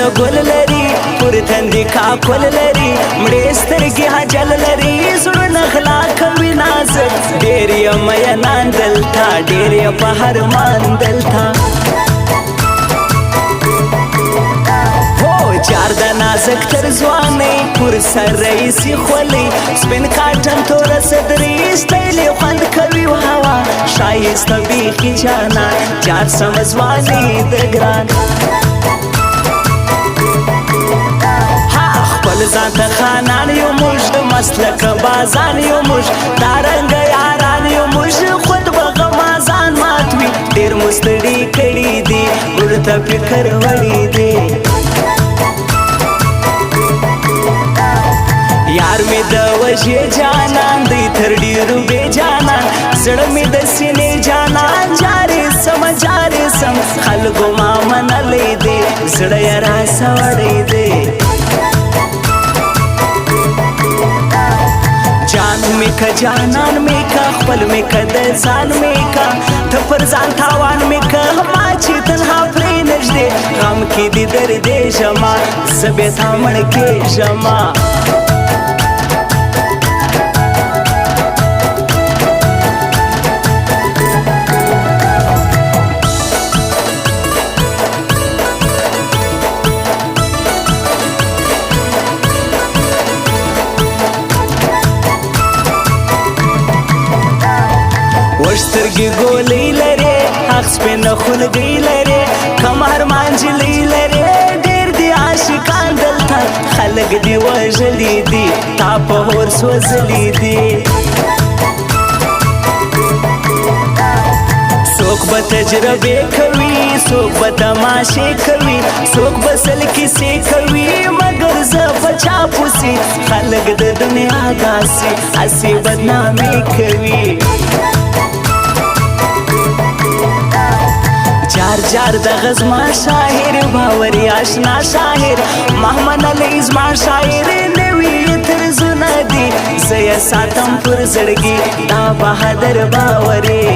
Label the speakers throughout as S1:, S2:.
S1: د ګل لري پر تندي کاکل لري مړې سترګې حجل لري زړونه غلا کوي نازک ډېر یې مینان دلته ډېر یې په هرمان دلته چار د نازک تر ځوانۍ پر سر رئیسي خولۍ سپین کاټن توره صدرۍ ستایلې خوند کوي هوا ښایسته بیخي جانان چار سم ځواني د ګران خپل ځان ته خانان یو موږ مست لکه بازان یو موږ دارنګه یاران یو موږ خود به غمازان مات وي ډېر مستړي کړي دي ورته فکر وړي دي یار می د وجه جانان دی تر ډیرو بے جانان زړه می د سینې جانان جارې سم خلکو ما منلی دی زړه یې راسوړی دی جان می که جانان می که خپل می که د ځان می که ته پر ځان تاوان می که ما چې تنها پرې نږدې غم کې دې دردې ژما زه بې تا مړ کېږمه وشترګي ګولې لري حق سپینه خولګۍ لري کمر مانجلې لري ډېر دي عاشقان دلته خلک دي وژلي دي تا په اور سوځلي دي څوک به تجربې کوي څوک به تماشې کوي څوک به سل کیسې کوي مګر زه په چا پوسې خلک د دنیا داسې هسې بدنامي کوي جار د غزما شاعر باوري آشنا شاعر محمد علي زما شاعر نوی تر زونه دي زه یې ساتم پر زړګي دا بهادر باوري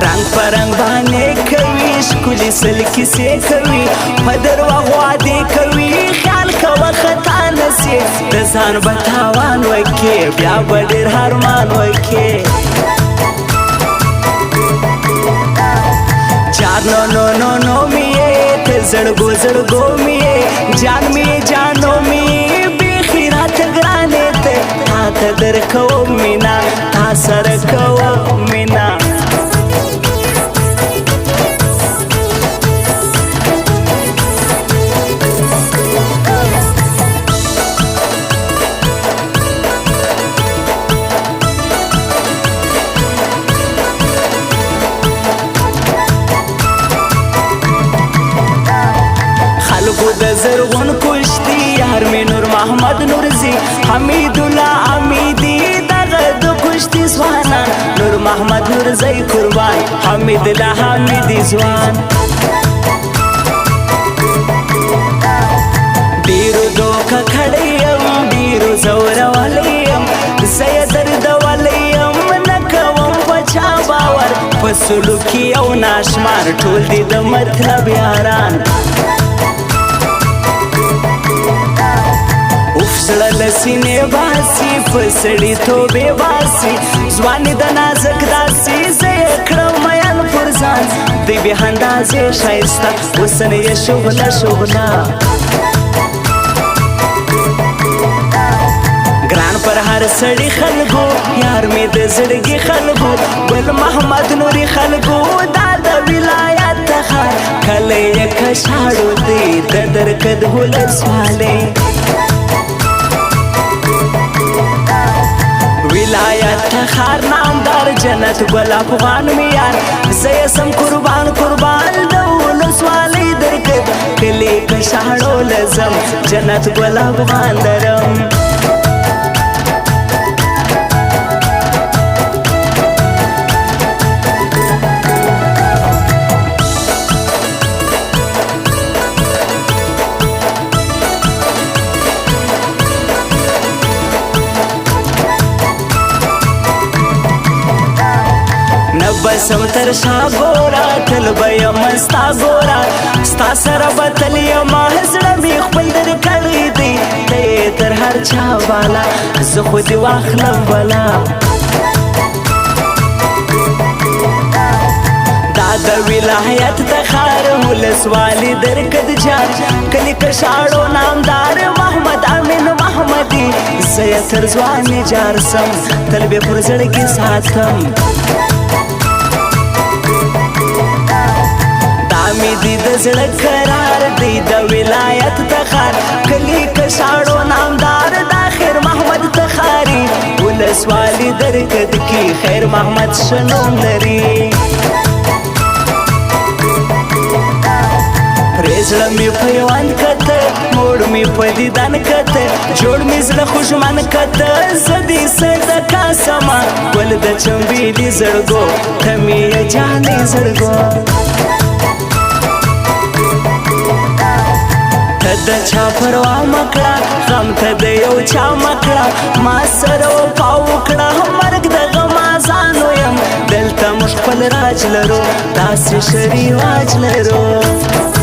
S1: رنګ په رنګ باندې کوي ښکلي سل کیسې کوي په درواغ وعدې کوي خیال کوه خطا نه سي د ځان به تاوان وکړې بیا به ډېر هرمان وکړې no miye te zड़गो miye जान miye जानो miye बेखिरात ग्राने te हाथ दर को मीना था सर को मीना زرغون کشتی یار می نور محمد نورزی حمید الله امیدی دغه د کشتی ځوانان نور محمد نورزی قربان حمید الله حمیدی ځوان ډیرو دوکه کړی یم ډیرو زوروالی یم زه یې دردولی یم نه کوم په چا باور په سلوکي او ناشمار ټول دي د مطلب یاران زړه له سینې باسي په سړیتوبې باسي ځواني د نازک داسې زه یې کړم مین پر ځان دوی بې اندازې ښایسته حسن یې شغله ګران پر هر سړي خلکو یار مې د زړګي خلکو ګل محمد نوري خلکو دا د ولایت ښار کلی یې کشاړو دی د درکد ولسوالۍ ولایت خار نامدار جنت ګل افغان میار زه یې سم قربان د ولسوالۍ درکد کلی کشاړو لزم جنت ګل افغان درم بسم تر شا ګورا تل به یم ستا ګورا ستا سره به تل یم زړه مې خپل در کړی دی ته یې تر هر چا بالا زه خو دې واخلم بلا د ولایت تخار ولسوالي درکد جار کلی کشاړو نامدار محمد امین محمدي زه تر ځواني جار سم تل به پر زړه کې ساتم دامي دي د زړه قرار دی د ولایت تخار کلی کشاړو نامدار د خیر محمد تخاري ولسوالي درکد کی خیر محمد شنو لري زړه مې پیوند کته موړ مې په دیدن کته جوړ مې زړه خوشمن کته زه دې صدقه سما ګل د چمبیلي زړګو ته مې جانې زړګو ته د چا پروا مه کړه غم ته د یو چا مه کړه ما سره وفا وکړه مرګ د غم ازانو یم دلته موږ خپل راج لرو داسې ښه رواج لرو